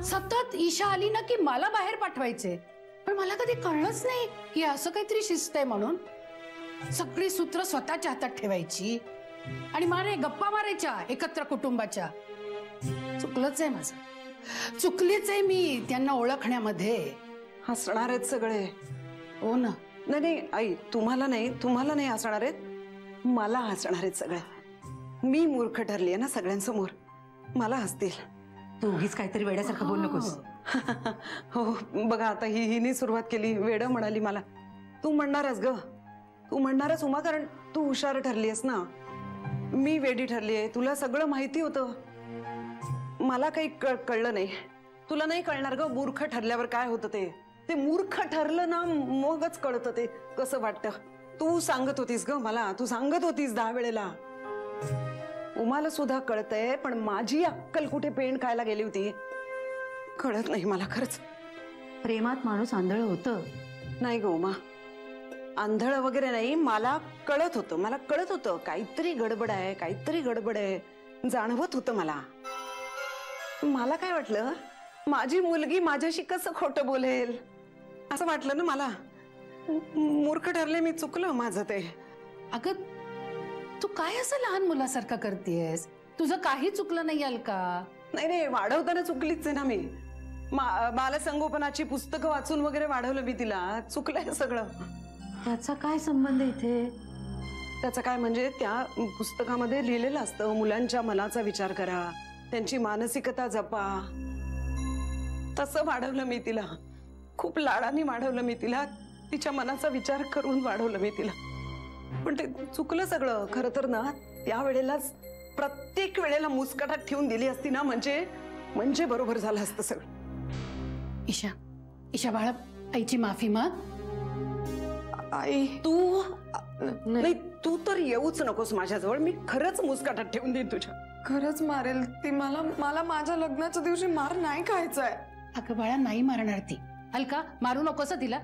सतत ईशा आली ना की मला बाहेर पाठवायचे, पण मला कधी कळलंच नाही की असं काहीतरी शिस्त आहे म्हणून. सगळी सूत्र स्वतःच्या हातात ठेवायची आणि मारे गप्पा मारायच्या एकत्र कुटुंबाच्या. चुकलंच आहे माझं, चुकलीच आहे मी त्यांना ओळखण्यामध्ये. हसणार आहेत सगळे. हो ना. नाही नाही आई, तुम्हाला नाही हसणार आहेत, मला हसणार आहेत सगळे. मी मूर्ख ठरली आहे ना सगळ्यांसमोर, मला हसतील. तू उगीच काहीतरी वेड्यासारखं बोल नकोस. हो बघा आता हिने सुरुवात केली, वेड म्हणाली मला. तू म्हणणारच ग, तू म्हणणारच उमा, कारण तू हुशार ठरली आहेस ना. मी वेडी ठरली आहे, तुला सगळं माहिती होतं, मला काही कळलं नाही. तुला नाही कळणार ग मूर्ख ठरल्यावर काय होतं ते. ते मूर्ख ठरलं ना मगच कळतं ते कसं वाटतं. तू सांगत होतीस ग मला, तू सांगत होतीस 10 वेळेला. उमाला सुद्धा कळतंय, पण माझी अक्कल कुठे पेंड खायला गेली होती कळत नाही मला खरंच. प्रेमात माणूस आंधळ होतं. नाही ग उमा, आंधळ वगैरे नाही, मला कळत होतं काहीतरी गडबड आहे, काहीतरी गडबड आहे, जाणवत होतं मला. मला काय वाटलं, माझी मुलगी माझ्याशी कसं खोटं बोलेल असं वाटलं ना मला. मूर्ख ठरले मी, चुकलं माझं ते. अगं तू काय असं लहान मुलासारखं करतेस, तुझं काही चुकलं नाही अलका. नाही वाढवताना चुकलीच आहे ना मी. बालसंगोपनाची पुस्तकं वाचून वगैरे वाढवलं मी तिला, चुकलंय सगळं. त्याचा काय संबंध इथे? त्याचा काय म्हणजे त्या पुस्तकामध्ये लिहिलेलं असतं मुलांच्या मनाचा विचार करा, त्यांची मानसिकता जपा. तसं वाढवलं मी तिला, खूप लाडाने वाढवलं मी तिला, तिच्या मनाचा विचार करून वाढवलं मी तिला. पण ते चुकलं सगळं. खरं तर ना त्यावेळेलाच प्रत्येक वेळेला मुस्कटात ठेवून दिली असती ना म्हणजे बरोबर झालं असतं सगळं. ईशा बाळा, आईची माफी माग. आई तू नाही, तू तर येऊच नकोस माझ्याजवळ. मी खरंच मुस्कटात ठेवून देईन तुझ्या. खरंच मारेल ती मला माझ्या लग्नाच्या दिवशी मार नाही खायचाय. अगं बाळा, नाही मारणार ती. अलका, मारू नकोस तिला.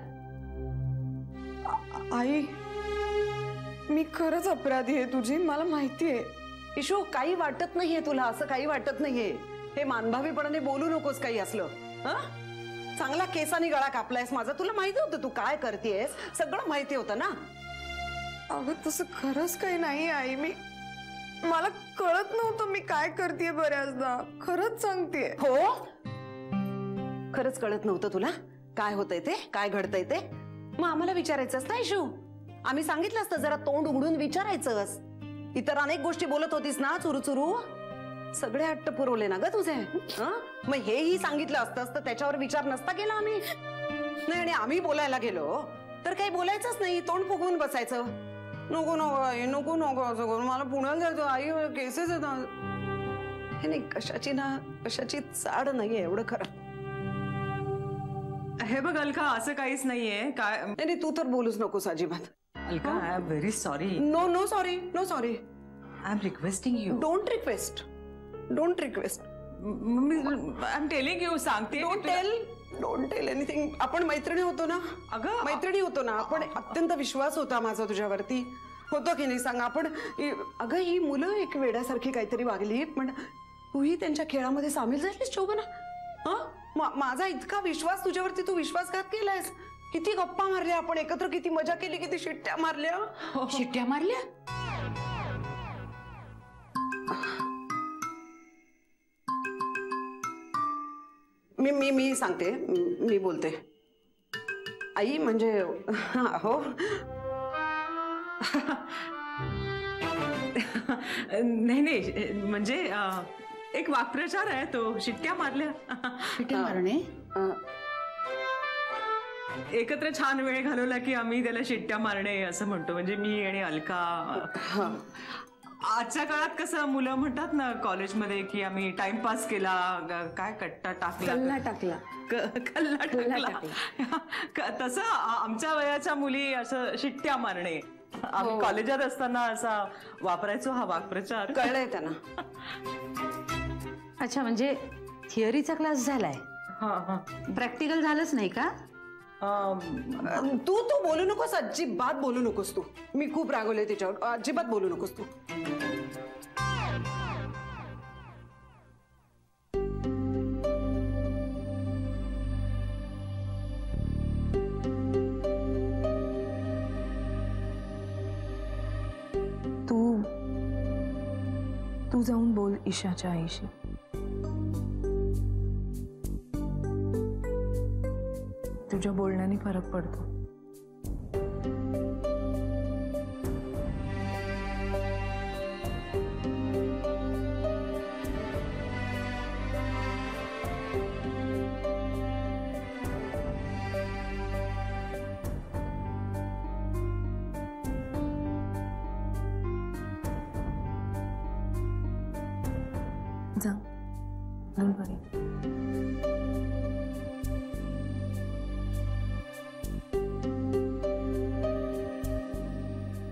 आई मी खरंच अपराधी आहे तुझी, मला माहितीये. इशू, काही वाटत नाहीये तुला, असं काही वाटत नाहीये. हे मानभावीपणाने बोलू नकोस काही असलं. चांगला केसाने गळा कापलायस माझा, तुला माहिती होतं तू काय करतेयस, सगळं माहिती होतं ना. अगं तसं खरंच काही नाही आई, मला कळत नव्हतं मी काय करतेय बऱ्याचदा, खरंच सांगतेय. हो, खरंच कळत नव्हतं तुला काय होतंय ते, काय घडतंय ते. मग आम्हाला विचारायचं असतं इशू, आम्ही सांगितलं असतं, जरा तोंड उघडून विचारायचंस. इतर अनेक गोष्टी बोलत होतीस ना चुरू, सगळे हट्ट पुरवले ना ग तुझे. मग हेही सांगितलं असतं तर त्याच्यावर विचार नसता केला आम्ही. नाही, आणि आम्ही बोलायला गेलो तर काही बोलायचंच नाही, तोंड फुगवून बसायचं. नको नको असं करून, मला पुण्याला जायचं, आई केसेस येतात. हे नाही, कशाची चाड नाहीये, एवढं खरं. हे बघ अलका, असं काहीच नाहीये. काय नाही, तू तर बोलूच नकोस अजिबात. Alka, I am very sorry. No sorry. I am requesting you. Don't request. I am telling you, सांगते. Don't tell anything. आपण मैत्रिणी होतो ना. अगं मैत्रिणी होतो ना आपण, अत्यंत विश्वास होता माझा तुझ्यावरती, होतो की नाही सांग. आपण अगं ही मुलं एक वेड्यासारखी काहीतरी वागली, पण तूही त्यांच्या खेळामध्ये सामील झालीस शोभना. माझा इतका विश्वास तुझ्यावरती, तू विश्वासघात केलायस. किती गप्पा मारल्या आपण एकत्र, किती मजा केली, किती शिट्ट्या मारल्या. शिट्ट्या मारल्या. मी सांगते, मी बोलते. आई म्हणजे हो नाही म्हणजे एक वाक्प्रचार आहे तो, शिट्ट्या मारल्या. शिट्ट्या मारणे. एकत्र छान वेळ घालवला की आम्ही त्याला शिट्ट्या मारणे असं म्हणतो. म्हणजे मी आणि अलका. आजच्या काळात कसं मुलं म्हणतात ना कॉलेजमध्ये की आम्ही टाइमपास केला, काय कट्टा टाकला, कल्ला टाकला, तसं आमच्या वयाच्या मुली असं शिट्ट्या मारणे आम्ही कॉलेजात असताना असा वापरायचो हा वाक्प्रचार. कळलंय त्यांना. अच्छा, म्हणजे थिअरीचा क्लास झालाय, प्रॅक्टिकल झालंच नाही का? तू बोलू नकोस, अजिबात बोलू नकोस तू. मी खूप रागवले तिच्यावर, अजिबात बोलू नकोस तू. तू जाऊन बोल ईशाच्या आईशी. तुझ्या बोलण्याने फरक पडतो. जा, don't worry.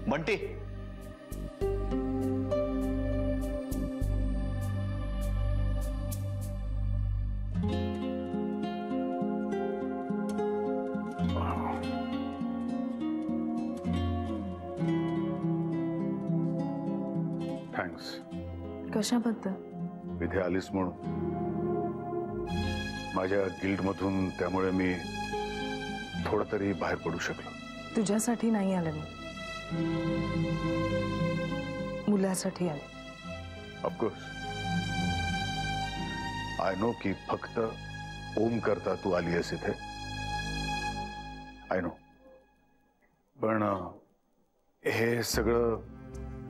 बंटी, थँक्स. कशाबद्दल? इथे आलीस म्हणून. माझ्या गिल्टमधून त्यामुळे मी थोडं तरी बाहेर पडू शकलो. तुझ्यासाठी नाही आले मी, मुलासाठी आले. ऑफकोर्स आय नो की फक्त ओम करता तू आली आहेस इथे. I know. पण हे सगळं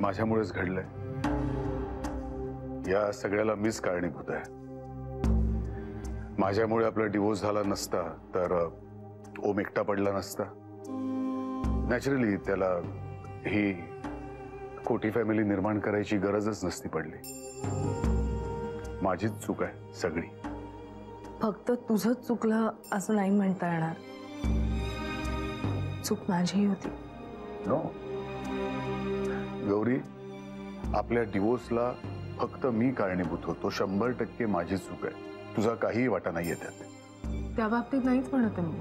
माझ्यामुळेच घडलंय. या सगळ्याला मीच कारणीभूत आहे. माझ्यामुळे आपला डिवोर्स झाला नसता तर ओम एकटा पडला नसता. नॅचरली त्याला ही खोटी फॅमिली निर्माण करायची गरजच नसती पडली. माझीच चूक आहे सगळी. फक्त तुझंच चुकलं असं नाही म्हणता येणार. चूक माझीही होती. नो गौरी, आपल्या डिवोर्सला फक्त मी कारणीभूत होतो. 100% माझी चूक आहे. तुझा काहीही वाटा नाहीये त्यात. त्या बाबतीत नाहीच म्हणत मी.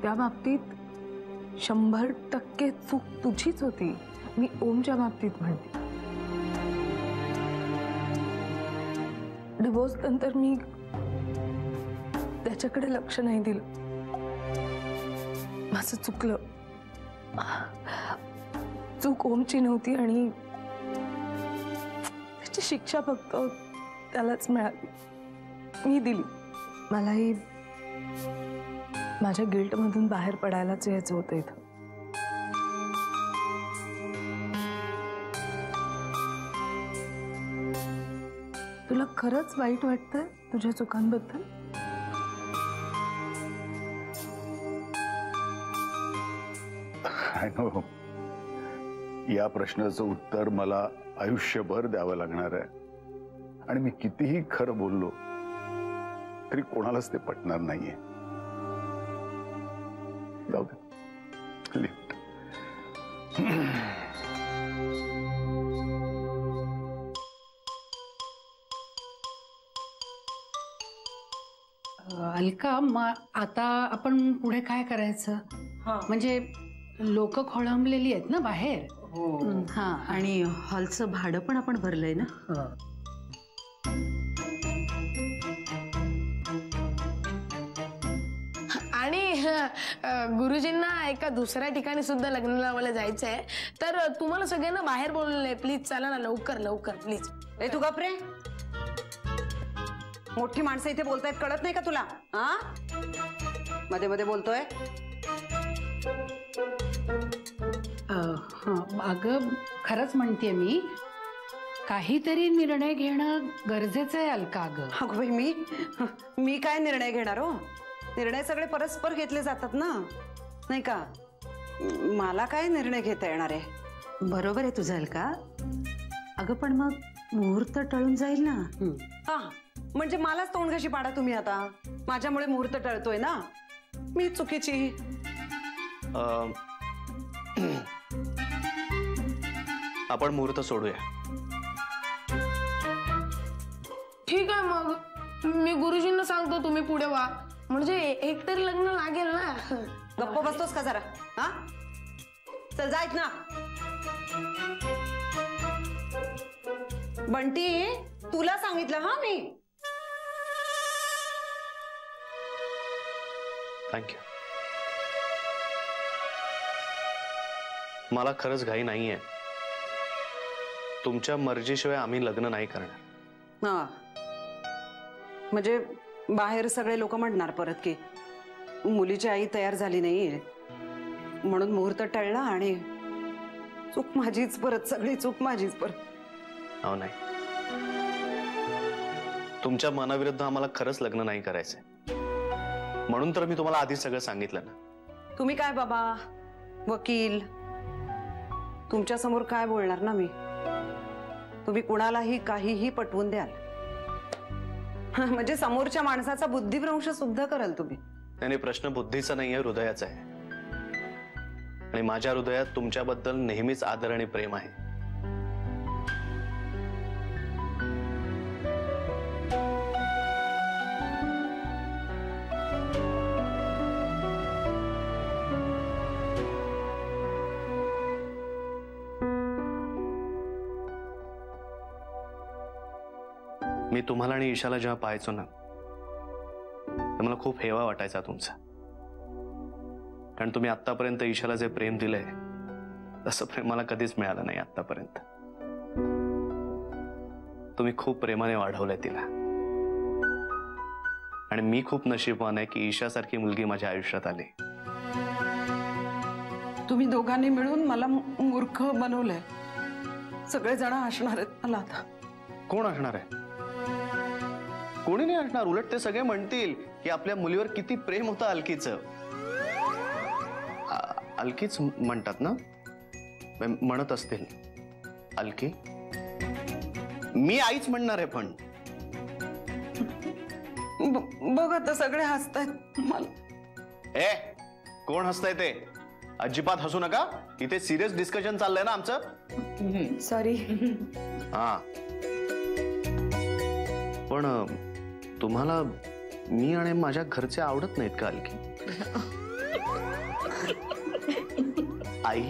त्या बाबतीत 100% चूक तुझीच होती. मी ओमच्या बाबतीत म्हणते. डिवोर्स नंतर मी त्याच्याकडे लक्ष नाही दिलं. माझं चुकलं. चूक ओमची नव्हती आणि त्याची शिक्षा फक्त त्यालाच मिळाली. मी दिली. मलाही माझ्या गिल्टमधून बाहेर पडायलाच यायचं होतं इथं. तुला खरंच वाईट वाटतंय तुझ्या चुकांबद्दल? I know. या प्रश्नाचं उत्तर मला आयुष्यभर द्यावं लागणार आहे. आणि मी कितीही खरं बोललो तरी कोणालाच ते पटणार नाहीये. जाऊ दे. अलका, मग आता आपण पुढे काय करायचं? म्हणजे लोक खोळंबलेली आहेत ना बाहेर. हा, आणि हॉलचं भाडं पण आपण भरलंय ना. आणि गुरुजींना एका दुसऱ्या ठिकाणी सुद्धा लग्न लावायला जायचंय. तर तुम्हाला सगळ्यांना बाहेर बोलवलंय. प्लीज चला ना, लवकर लवकर प्लीज. ए तू गप रे. मोठी माणसं इथे बोलतायत, कळत नाही का तुला? हा, मध्ये मध्ये बोलतोय. अगं खरंच म्हणतेय मी, काहीतरी निर्णय घेणं गरजेचं आहे अलका. अगं बाई, मी काय निर्णय घेणार हो? निर्णय सगळे परस्पर घेतले जातात ना, नाही का? मला काय निर्णय घेता येणार आहे? बरोबर आहे तुझं अलका. अगं पण मग मुहूर्त टळून जाईल ना. हा, म्हणजे मलाच तोंड कशी पाडा तुम्ही आता? माझ्यामुळे मुहूर्त टळतोय ना, मी चुकीची. आपण मुहूर्त सोडूया. ठीक आहे, मग मी गुरुजींना सांगतो तुम्ही पुढे व्हा. म्हणजे एकतरी लग्न लागेल ना. गप्प बसतोस का जरा? हा, चल जायत ना. बंटी, तुला सांगितलं हा मी. थँक्यू. मला खरंच घाई नाहीये. तुमच्या मर्जीशिवाय आम्ही लग्न नाही करणार. हा, म्हणजे बाहेर सगळे लोक म्हणणार परत की मुलीची आई तयार झाली नाही म्हणून मुहूर्त टळला आणि चूक माझीच परत, सगळी चूक माझीच परत. हो नाही, तुमच्या मनाविरुद्ध आम्हाला खरंच लग्न नाही करायचंय. म्हणून तर मी तुम्हाला आधीच सगळं सांगितलं ना. तुम्ही काय बाबा वकील, तुमच्या समोर काय बोलणार ना मी. तुम्ही कुणालाही काहीही पटवून द्याल. म्हणजे समोरच्या माणसाचा बुद्धिभ्रंश सुद्धा कराल तुम्ही. आणि प्रश्न बुद्धीचा नाहीये, हृदयाचा आहे. आणि माझ्या हृदयात तुमच्याबद्दल नेहमीच आदर आणि प्रेम आहे. मी तुम्हाला आणि ईशाला जेव्हा पाहायचो ना, तर मला खूप हेवा वाटायचा तुमचा. कारण तुम्ही आतापर्यंत ईशाला जे प्रेम दिलंय तसं प्रेम मला कधीच मिळालं नाही आतापर्यंत. तुम्ही खूप प्रेमाने वाढवलंय तिला. आणि मी खूप नशीबवान आहे की ईशासारखी मुलगी माझ्या आयुष्यात आली. तुम्ही दोघांनी मिळून मला मूर्ख बनवलंय. सगळेजण हसणार आहेत मला आता. कोण असणार आहे? कोणी नाही असणार. उलट ते सगळे म्हणतील की आपल्या मुलीवर किती प्रेम होतं अलकीचं. अलकीच म्हणतात ना, म्हणत असतील अलकी. मी आईच म्हणणार आहे. पण बघ आता सगळे हसतायत मला. ए, कोण हसताय ते? अजिबात हसू नका. इथे सिरियस डिस्कशन चाललंय ना आमचं. सॉरी. हा, पण तुम्हाला मी आणि माझ्या घरचे आवडत नाहीत का अलकी? आई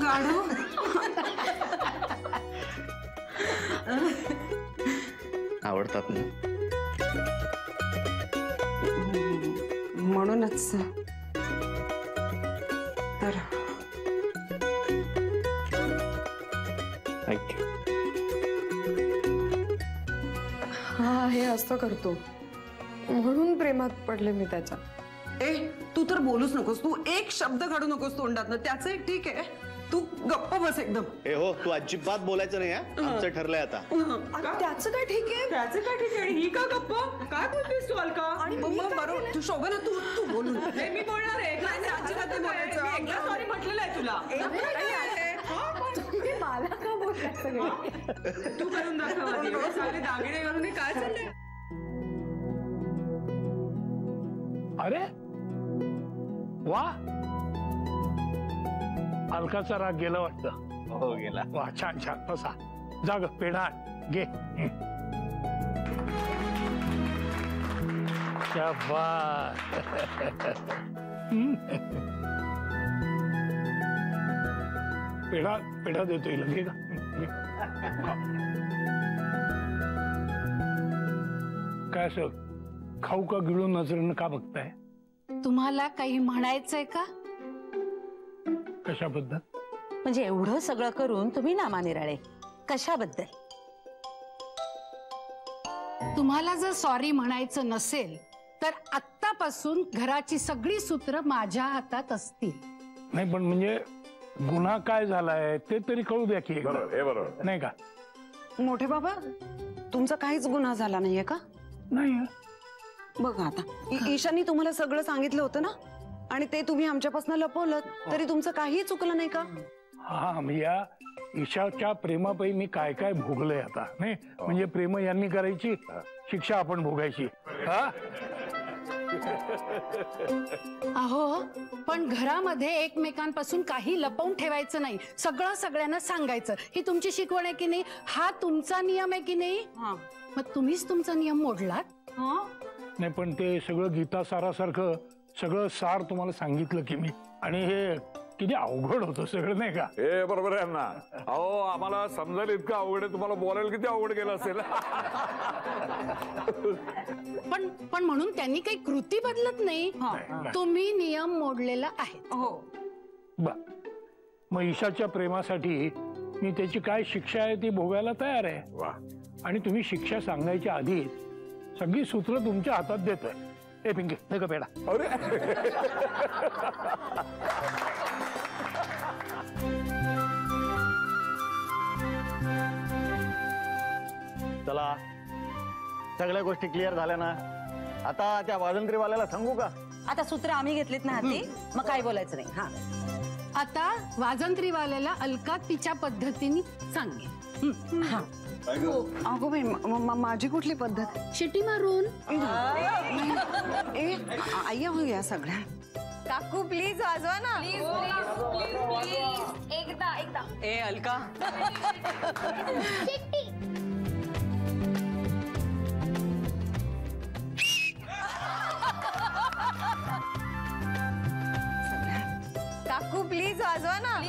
गाढव. आवडतात ना. म्हणूनच तर थँक्यू. हा, हे असं करतो म्हणून प्रेमात पडले मी त्याच्या. ए, तू तर बोलूच नकोस. तू एक शब्द काढू नकोस तोंडातनं. त्याचं एक ठीक आहे, तू गप्प बस एकदम. ए हो, तू अजिबात बोलायचं नाही. आमचं ठरलंय आता. त्याचं काय ठीक आहे? त्याचं काय ठीक आहे? ही का गप्पा? काय बोलतेस तू अलका? आणि बरोबर तू शोभना, तू बोलून. नाही, मी बोलणार आहे. अजिबात नाही बोलायचं. मी एकदा सॉरी म्हटलेलं आहे तुला. मला का बोलायचं? तू करून दाखव आधी. एवढे सारे दागिने घालून हे काय चाललंय? अरे वा, अलकाचा राग गेला वाटतं. हो, गेला. वा, छान छान. बसा, जाग पेढा घे. क्या बात. पेढा पेढा देतो हिला. घे का. काय असं खाऊ का गिळून नजरेनं का बघताय? तुम्हाला काही म्हणायचंय का? कशाबद्दल? म्हणजे एवढं सगळं करून तुम्ही नामा निराळे कशाबद्दल? तुम्हाला जर सॉरी म्हणायचं नसेल तर आत्तापासून घराची सगळी सूत्र माझ्या हातात असतील. नाही, पण म्हणजे गुन्हा काय झालाय ते तरी कळू द्या की. बरोबर नाही का? मोठे बाबा, तुमचा काहीच गुन्हा झाला नाहीये का? नाही. बघा आता, ईशानी तुम्हाला सगळं सांगितलं होतं ना, आणि ते तुम्ही आमच्यापासून लपवलं तरी तुमचं काही चुकलं नाही का? हा, मी या ईशाच्या प्रेमापायी मी काय काय भोगलंय आता. नाही म्हणजे प्रेम यांनी करायची, शिक्षा आपण भोगायची. हा, अहो, पण घरामध्ये एकमेकांपासून काही लपवून ठेवायचं नाही. सगळं सगळ्यांना सांगायचं. ही तुमची शिकवण आहे की नाही? हा तुमचा नियम आहे की नाही? मग तुम्हीच तुमचा नियम मोडलात. नाही, पण ते सगळं गीता सारासारखं सगळं सार तुम्हाला सांगितलं की मी. आणि हे किती अवघड होतं सगळं, नाही का? हे बरोबर आहे ना. अहो, आम्हाला समजायला इतकं अवघड आहे, तुम्हाला बोलायला किती अवघड गेलं असेल. पण म्हणून त्यांनी काही कृती बदलत नाही. तुम्ही नियम मोडलेला आहे. हो. मग ईशाच्या प्रेमासाठी मी त्याची काय शिक्षा आहे ती भोगायला तयार आहे. वा. आणि तुम्ही शिक्षा सांगायच्या आधी सगळी सूत्र तुमच्या हातात देतोय. ए पिंकी हे का पेडा. अरे चला सगळ्या गोष्टी क्लिअर झाल्या ना. आता त्या वाजंत्रीवाल्याला सांगू का? आता सूत्र आम्ही घेतलीत ना हाती, मग काय बोलायचं नाही. हा आता वाजंत्रीवाल्याला अलका तिच्या पद्धतीने सांगेल. अगो बाई, माझी कुठली पद्धत? शिटी मारून. आई हो या सगळ्या. काकू प्लीज वाजवा ना. एकदा एकदा. ए अलका. काकू प्लीज वाजवा ना.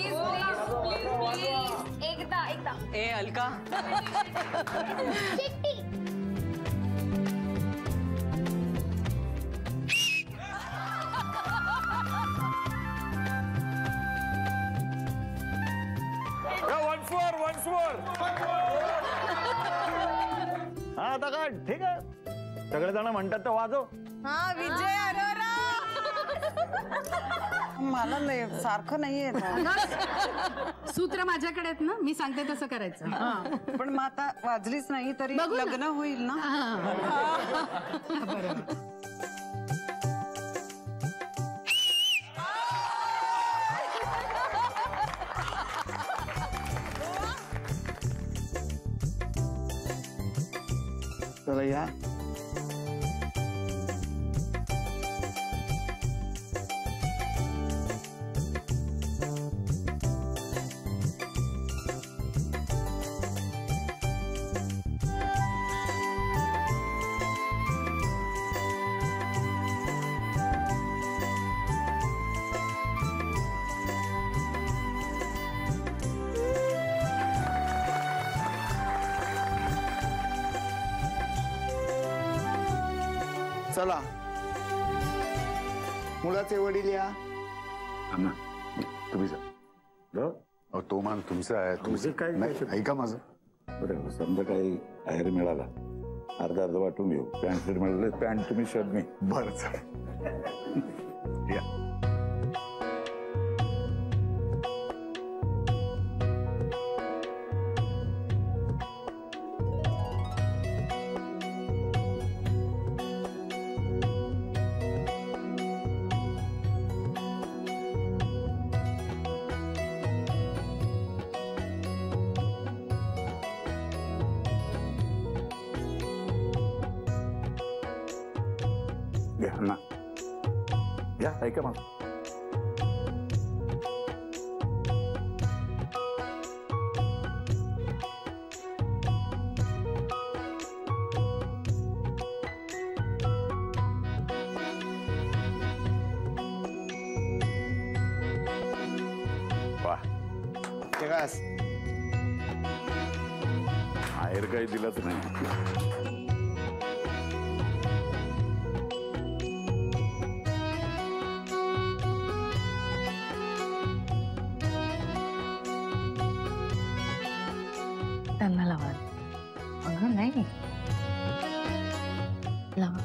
एकदा एकदा. ए अलका. once more. हा आता काय ठीक आहे. सगळेजण म्हणतात तर वाजव. हा विजय अरोरा. मला नाही सारखं नाहीये. सूत्र माझ्याकडे आहेत ना, मी सांगते तसं करायचं. पण मग आता वाजलीच नाही तरी लग्न होईल ना. बरोबर. चला या. चला मुलाचे वडील या. तुम्ही जा. तो मान तुमचा आहे. तुमचं काय ऐका माझं. बरं समजा काही बाहेर मिळाला अर्धा अर्धा वाटून घेऊ. पॅन्ट शर्ट मिळाले पॅन्ट तुम्ही शर्ट मी. बरं चालेल या. ना या ऐका मग. वा बाहेर काही दिलंच नाही. त्यांना लावा. अगं नाही लावा.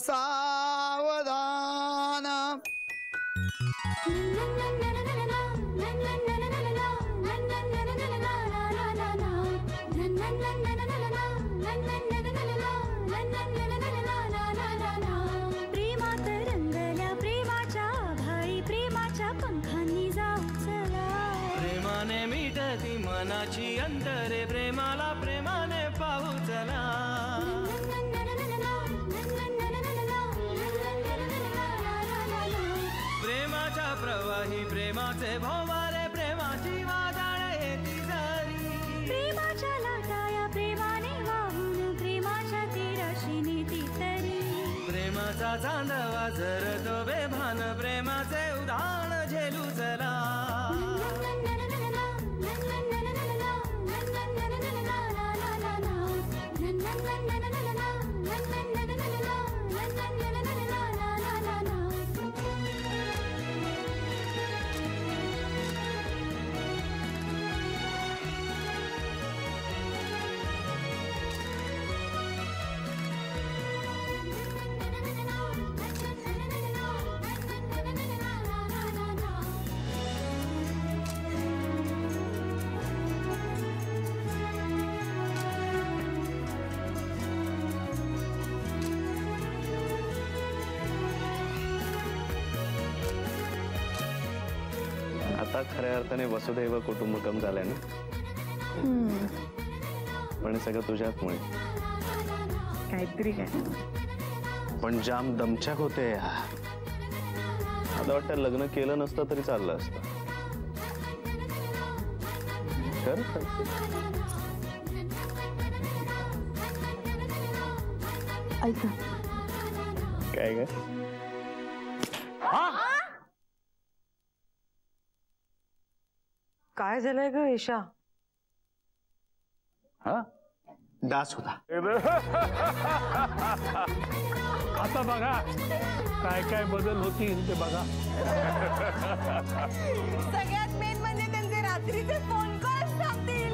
सावधान. प्रेमात रंगल्या प्रेमाच्या भाळी प्रेमाच्या पंखांनी जाऊ चला. प्रेमाने मिटती मनाची अंतरे प्रेमाला प्रेमाने पाहू चला. आले भोवारे प्रेमाची वादळ येती झरी प्रेमाच्या लाटाया प्रेमाने वाहून प्रेमाच्या तीराशी नेती तरी प्रेमाचा चांदवा झरतो बेभान प्रेमाचे उधाण झेलू चला आता खऱ्या अर्थाने वसुधैव कुटुंबकम झालंय ना. पण सगळं तुझ्याचमुळे. काहीतरी काय पण जाम दमछाक होते. आता वाटतं लग्न केलं नसतं तरी चाललं असतं. ऐका काय काय काय झालंय ग ईशा? डास होता. आता बघा काय काय बदल होतील ते बघा. सगळ्यात मेन म्हणजे त्यांचे रात्रीचे फोन कॉल थांबतील.